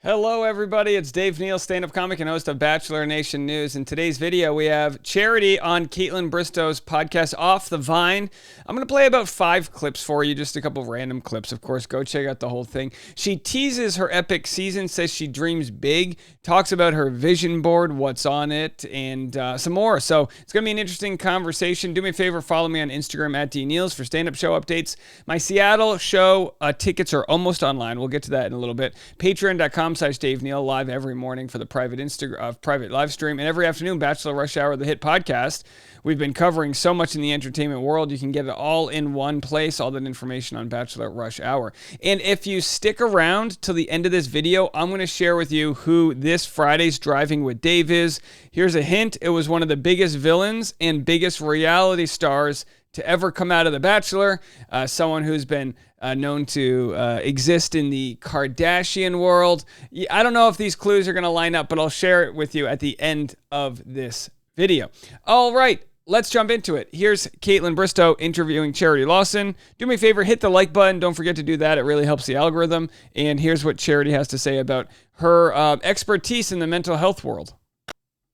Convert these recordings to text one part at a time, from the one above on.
Hello, everybody. It's Dave Neal, stand-up comic and host of Bachelor Nation News. In today's video, we have Charity on Caitlin Bristow's podcast, Off the Vine. I'm going to play about 5 clips for you, just a couple of random clips. Of course, go check out the whole thing. She teases her epic season, says she dreams big, talks about her vision board, what's on it, and some more. So it's going to be an interesting conversation. Do me a favor, follow me on Instagram at DNeals for stand-up show updates. My Seattle show tickets are almost online. We'll get to that in a little bit. Patreon.com/Dave Neal, live every morning for the private live stream, and every afternoon, Bachelor Rush Hour, the hit podcast. We've been covering so much in the entertainment world. You can get it all in one place, all that information on Bachelor Rush Hour. And if you stick around till the end of this video, I'm going to share with you who this Friday's Driving with Dave is. Here's a hint. It was one of the biggest villains and biggest reality stars to ever come out of The Bachelor, someone who's been known to exist in the Kardashian world. I don't know if these clues are going to line up, but I'll share it with you at the end of this video. All right, let's jump into it. Here's Caitlin Bristow interviewing Charity Lawson. Do me a favor, hit the like button. Don't forget to do that. It really helps the algorithm. And here's what Charity has to say about her expertise in the mental health world.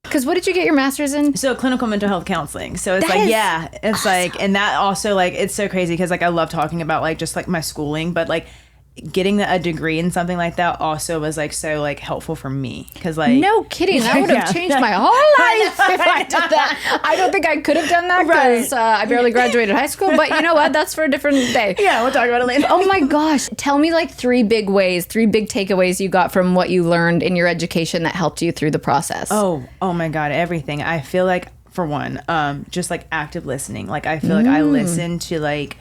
Because what did you get your master's in? So clinical mental health counseling. So it's it's awesome. Like, and that also like, it's so crazy because like I love talking about like just like my schooling, but like getting a degree in something like that also was like so like helpful for me because like no kidding, that would have changed my whole life if I did that. I don't think I could have done that because I barely graduated high school, but you know what, that's for a different day. Yeah, we'll talk about it later. Oh my gosh, tell me like 3 big takeaways you got from what you learned in your education that helped you through the process. Oh my god, everything. I feel like for one, just like active listening, like I feel like I listen to like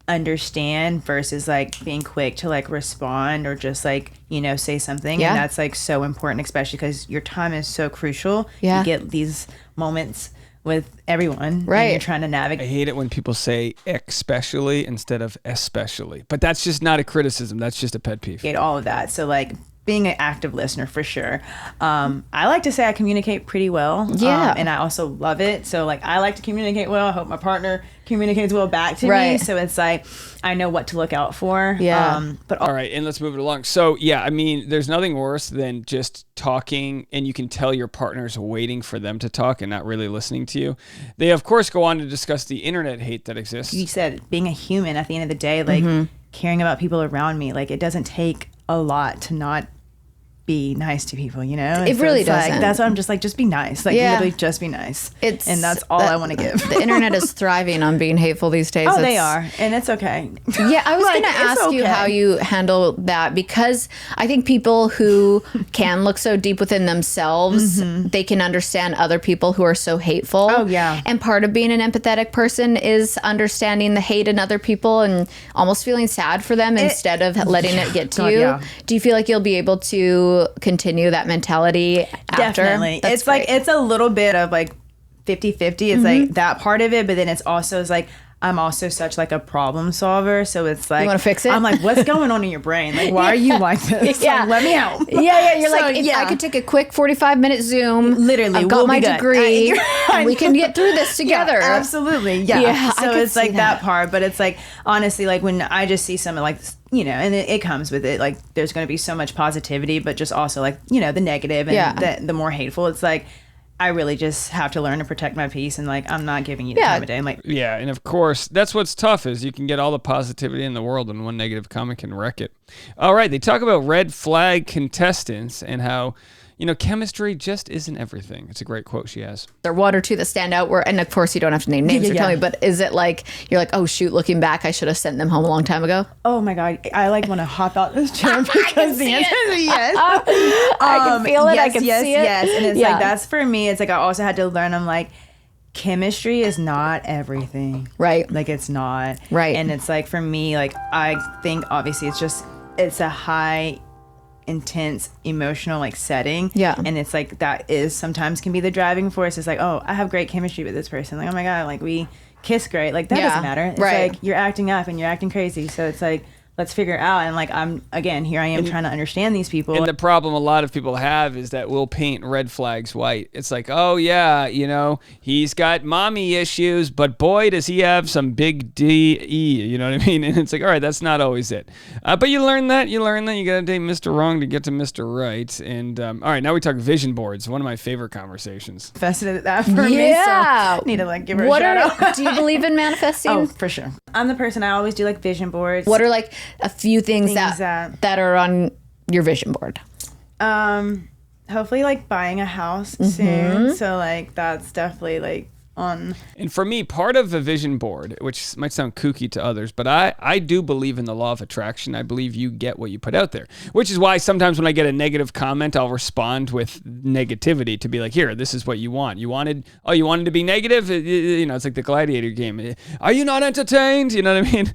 understand versus like being quick to like respond or just like, you know, say something. And that's like so important, especially because your time is so crucial. You get these moments with everyone, right? And you're trying to navigate. I hate it when people say especially instead of especially, but that's just not a criticism. That's just a pet peeve. All of that. So like being an active listener for sure. I like to say I communicate pretty well. Yeah. And I also love it. So like I like to communicate well. I hope my partner communicates well back to me. So it's like I know what to look out for. Yeah. All right, and let's move it along. So yeah, I mean, there's nothing worse than just talking and you can tell your partner's waiting for them to talk and not really listening to you. They of course go on to discuss the internet hate that exists. You said being a human at the end of the day, like caring about people around me, like it doesn't take a lot to not be nice to people, you know? And it really doesn't. Like, that's why I'm just like, just be nice. Like literally just be nice. And that's all I want to give. The internet is thriving on being hateful these days. Oh, they are. And it's okay. Yeah, I was like, going to ask you how you handle that because I think people who can look so deep within themselves, they can understand other people who are so hateful. Oh, yeah. And part of being an empathetic person is understanding the hate in other people and almost feeling sad for them instead of letting it get to you. Yeah. Do you feel like you'll be able to continue that mentality after? Definitely. It's great. Like it's a little bit of like 50-50. It's like that part of it, but then it's also like I'm also such like a problem solver, so it's like you want to fix it. I'm like, what's going on in your brain? Like, why are you like this? Like, let me help. Yeah. You're like, if I could take a quick 45-minute Zoom. Literally, I've got my degree. And we can get through this together. Yeah, absolutely. Yeah. So it's like that part, but it's like honestly, like when I just see something like, you know, and it comes with it. Like there's going to be so much positivity, but just also like, you know, the negative and the more hateful. It's like I really just have to learn to protect my peace and like I'm not giving you the time of day. I'm like, and of course that's what's tough is you can get all the positivity in the world and one negative comment can wreck it. All right, they talk about red flag contestants and how, you know, chemistry just isn't everything. It's a great quote she has. There one or two that stand out where, and of course you don't have to name names or tell me, but is it like, you're like, oh shoot, looking back, I should have sent them home a long time ago? Oh my God. I like want to hop out this chair because the answer is yes. I can feel it. I can see it. Yes. And it's like, that's for me. It's like, I also had to learn, I'm like, chemistry is not everything. Right. Like it's not. Right. And it's like, for me, like, I think obviously it's a high intense emotional like setting, and it's like that is sometimes can be the driving force. It's like, oh, I have great chemistry with this person, like, oh my God, like we kiss great, like that doesn't matter. It's like you're acting up and you're acting crazy, so it's like let's figure it out. And like, here I am trying to understand these people. And the problem a lot of people have is that we'll paint red flags white. It's like, oh yeah, he's got mommy issues, but boy, does he have some big D-E, you know what I mean? And it's like, all right, that's not always it. But you learn that. You got to date Mr. Wrong to get to Mr. Right. And all right, now we talk vision boards, one of my favorite conversations. Manifested that for me, so need to like give her a shout out. Do you believe in manifesting? Oh, for sure. I'm the person, I always do like vision boards. What are like a few things that are on your vision board? Hopefully like buying a house soon. So like that's definitely like on. And for me, part of the vision board, which might sound kooky to others, but I do believe in the law of attraction. I believe you get what you put out there, which is why sometimes when I get a negative comment, I'll respond with negativity to be like, here, this is what you want. You wanted to be negative? It's like the gladiator game. Are you not entertained? You know what I mean?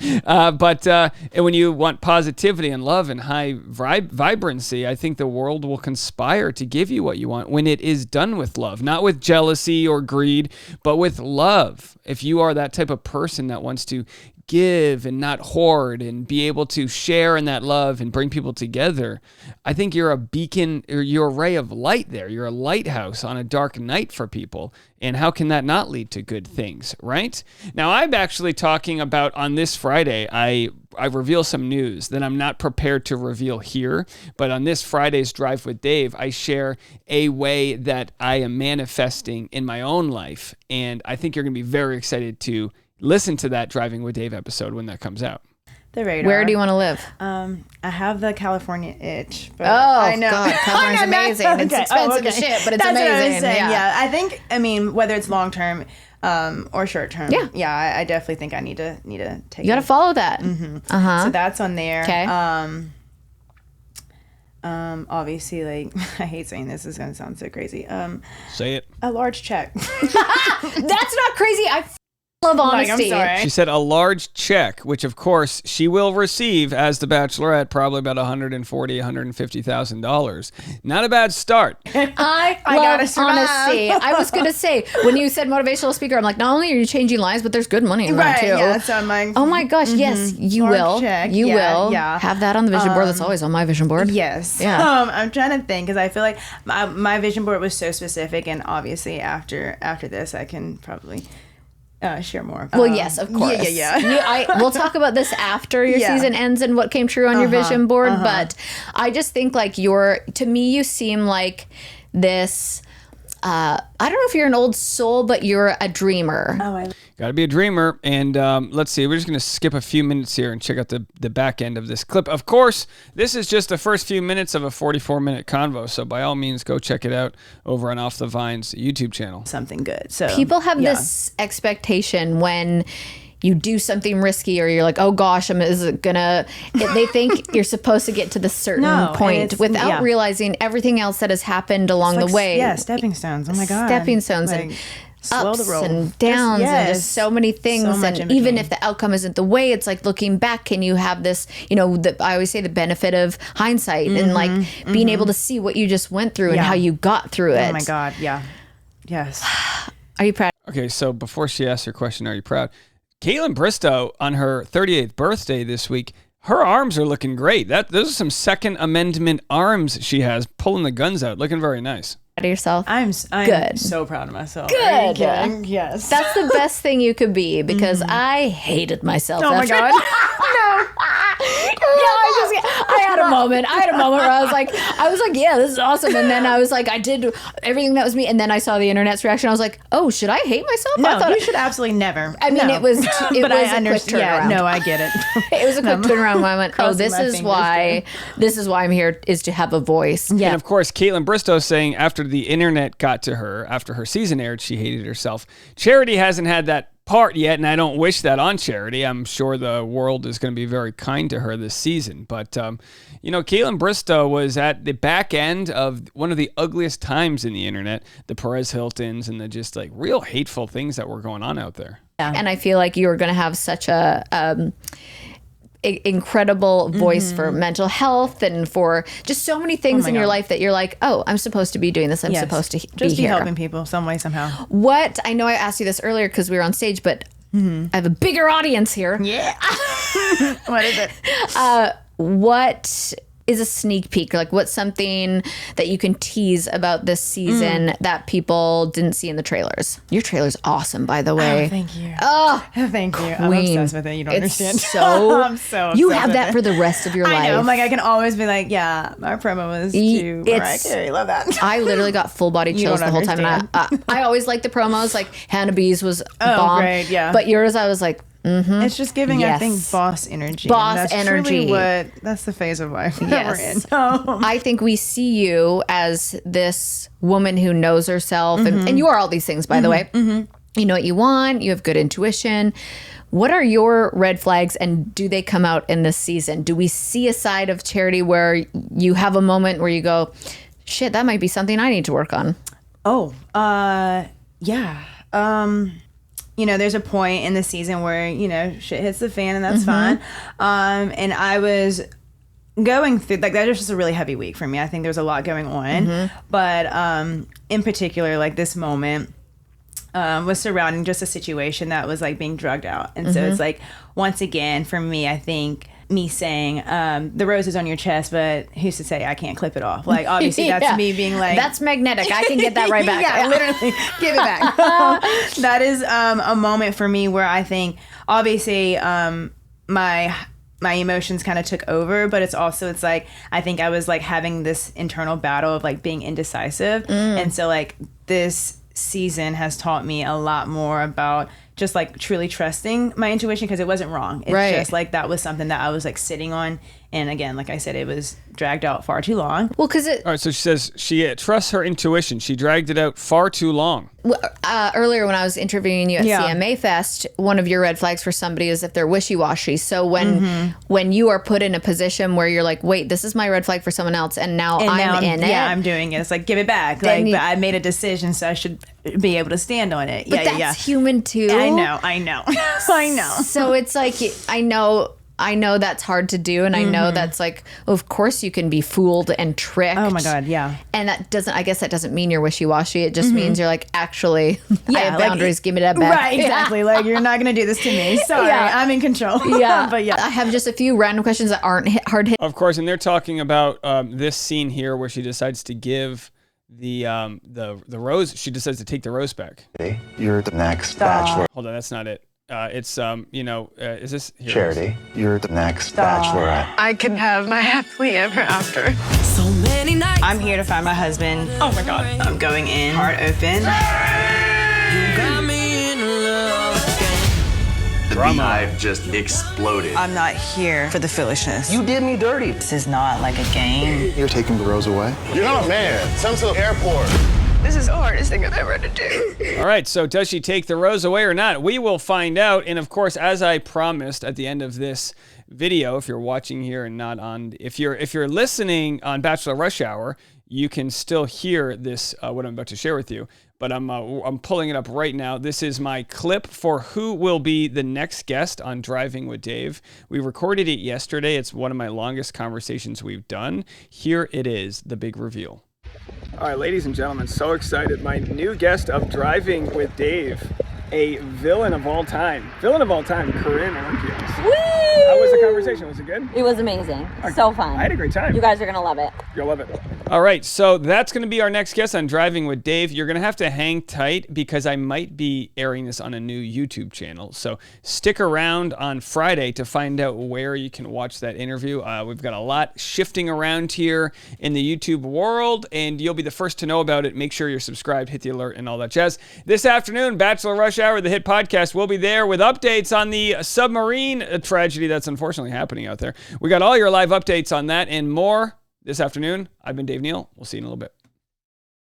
But when you want positivity and love and high vibrancy, I think the world will conspire to give you what you want when it is done with love, not with jealousy or greed, but with love. If you are that type of person that wants to give and not hoard and be able to share in that love and bring people together, I think you're a beacon, or you're a ray of light there. You're a lighthouse on a dark night for people. And how can that not lead to good things, right? Now, I'm actually talking about on this Friday, I reveal some news that I'm not prepared to reveal here, but on this Friday's Drive with Dave, I share a way that I am manifesting in my own life. And I think you're going to be very excited to listen to that Driving with Dave episode when that comes out. The radar. Where do you want to live? I have the California itch. But I know. God, California's amazing. It's expensive as shit, but it's That's amazing. What I was saying. Yeah, I think, whether it's long term or short term. Yeah, I definitely think I need to take. You got to follow that. So that's on there. Okay. Obviously, like, I hate saying this is gonna sound so crazy. Say it. A large check. That's not crazy. I love honesty. I'm sorry. She said a large check, which of course she will receive as the Bachelorette, probably about $150,000. Not a bad start. I love honesty. I was gonna say, when you said motivational speaker, I'm like, not only are you changing lives, but there's good money in that too. Yeah, so I'm like, oh my gosh, yes, you large will. check. You will. Yeah. Have that on the vision board. That's always on my vision board. Yes. Yeah. I'm trying to think because I feel like my vision board was so specific, and obviously after this, I can probably share more. Well, yes, of course. Yeah. We'll talk about this after your season ends and what came true on your vision board. But I just think like to me, you seem like this. I don't know if you're an old soul, but you're a dreamer. Got to be a dreamer. And let's see, we're just going to skip a few minutes here and check out the back end of this clip. Of course, this is just the first few minutes of a 44-minute convo. So by all means, go check it out over on Off the Vine's YouTube channel. Something good. So people have this expectation when you do something risky or you're like, oh gosh, they think you're supposed to get to the certain point without realizing everything else that has happened along the way. Yeah, stepping stones. Oh my God. Stepping stones and ups and downs and just so many things. So and even if the outcome isn't the way, it's like looking back, can you have this, I always say the benefit of hindsight and like being able to see what you just went through and how you got through it. Oh my God. Yeah. Yes. Are you proud? Okay, so before she asks her question, are you proud? Caitlin Bristow, on her 38th birthday this week, her arms are looking great. Those are some Second Amendment arms she has, pulling the guns out, looking very nice. Proud of yourself? I'm good. So proud of myself. Good. Yes. That's the best thing you could be because I hated myself. Oh my God. No. I had a moment. Where I was like, yeah, this is awesome. And then I was like, I did everything that was me. And then I saw the internet's reaction. I was like, oh, should I hate myself? No, you should absolutely never. I mean, it was a quick turnaround. Yeah, no, I get it. It was a quick turnaround when I went, oh, this is why I'm here, is to have a voice. Yeah. And of course, Caitlin Bristow saying after the internet got to her, after her season aired, she hated herself. Charity hasn't had that part yet, and I don't wish that on Charity. I'm sure the world is going to be very kind to her this season. But, Caitlin Bristow was at the back end of one of the ugliest times in the internet, the Perez Hiltons and the just like real hateful things that were going on out there. Yeah. And I feel like you were going to have such a incredible voice for mental health and for just so many things in your life that you're like, oh, I'm supposed to be doing this. I'm supposed to be here. Helping people some way, somehow. I know I asked you this earlier because we were on stage, but I have a bigger audience here. Yeah. What is it? What is a sneak peek? Like, what's something that you can tease about this season that people didn't see in the trailers? Your trailer's awesome, by the way. Oh, thank you. Oh, thank you. I'm queen. obsessed with it. You don't It's understand. so I'm so you obsessed have with that it. for the rest of your life. I know. I'm like, I can always be like, yeah, my promo was too Mariah Carey. Love that. I literally got full body chills the whole time. And I always like the promos. Like Hannah B's was bomb. Great, yeah. But yours, I was like, It's just giving, Yes. I think, boss energy. Boss And that's energy. Truly that's the phase of life that we're in. yes. I think we see you as this woman who knows herself. And you are all these things, by the way. You know what you want. You have good intuition. What are your red flags, and do they come out in this season? Do we see a side of Charity where you have a moment where you go, shit, that might be something I need to work on? Yeah. You know, there's a point in the season where, you know, shit hits the fan, and that's fine. And I was going through, like, that was just a really heavy week for me. I think there was a lot going on. But in particular, like, this moment was surrounding just a situation that was, like, being drugged out. And so it's like, once again, for me, I think me saying, the rose is on your chest, but who's to say I can't clip it off? Like, obviously, that's me being like... That's magnetic. I can get that right back. Yeah, literally. Give it back. That is a moment for me where I think, obviously, my emotions kind of took over, but it's like, I think I was, like, having this internal battle of, like, being indecisive. And so, like, this season has taught me a lot more about just, like, truly trusting my intuition, because it wasn't wrong. It's just like, that was something that I was, like, sitting on, and again, like I said, it was dragged out far too long. Well, because All right, so she says she trusts her intuition. She dragged it out far too long. earlier when I was interviewing you at CMA Fest, one of your red flags for somebody is if they're wishy-washy. So when you are put in a position where you're like, wait, this is my red flag for someone else, and now I'm in it. Yeah, I'm doing it. It's like, give it back. Like, but I made a decision, so I should be able to stand on it. But that's human too. I know. I know. So it's like, I know that's hard to do, and I know that's like, of course you can be fooled and tricked. Oh my God, yeah. And I guess that doesn't mean you're wishy-washy. It just means you're like, actually, I have boundaries. Give me that back. Right, exactly. Like, you're not going to do this to me. Sorry, I'm in control. Yeah. But yeah. I have just a few random questions that aren't hard hit. Of course, and they're talking about this scene here where she decides to give the rose. She decides to take the rose back. You're the next bachelor. Hold on, that's not it. It's is this here? Charity, you're the next bachelorette. I can have my happily ever after. So many nights. I'm here to find my husband. Oh my God. I'm going in, heart open. You got me in love again. The beehive just exploded. I'm not here for the foolishness. You did me dirty. This is not like a game. You're taking the rose away? You're not a man. Some to the airport. This is the hardest thing I've ever had to do. All right, so does she take the rose away or not? We will find out. And of course, as I promised at the end of this video, if you're watching here and not on, if you're listening on Bachelor Rush Hour, you can still hear this, what I'm about to share with you. But I'm pulling it up right now. This is my clip for who will be the next guest on Driving with Dave. We recorded it yesterday. It's one of my longest conversations we've done. Here it is, the big reveal. All right, ladies and gentlemen, so excited. My new guest of Driving with Dave, a villain of all time, Corinne Olympios. Woo! How was the conversation? Was it good? It was amazing. So fun. I had a great time. You guys are going to love it. You'll love it. All right, so that's going to be our next guest on Driving with Dave. You're going to have to hang tight because I might be airing this on a new YouTube channel. So stick around on Friday to find out where you can watch that interview. We've got a lot shifting around here in the YouTube world, and you'll be the first to know about it. Make sure you're subscribed, hit the alert, and all that jazz. This afternoon, Bachelor Rush Hour, the hit podcast, will be there with updates on the submarine tragedy that's unfortunately happening out there. We got all your live updates on that and more this afternoon. I've been Dave Neal. We'll see you in a little bit.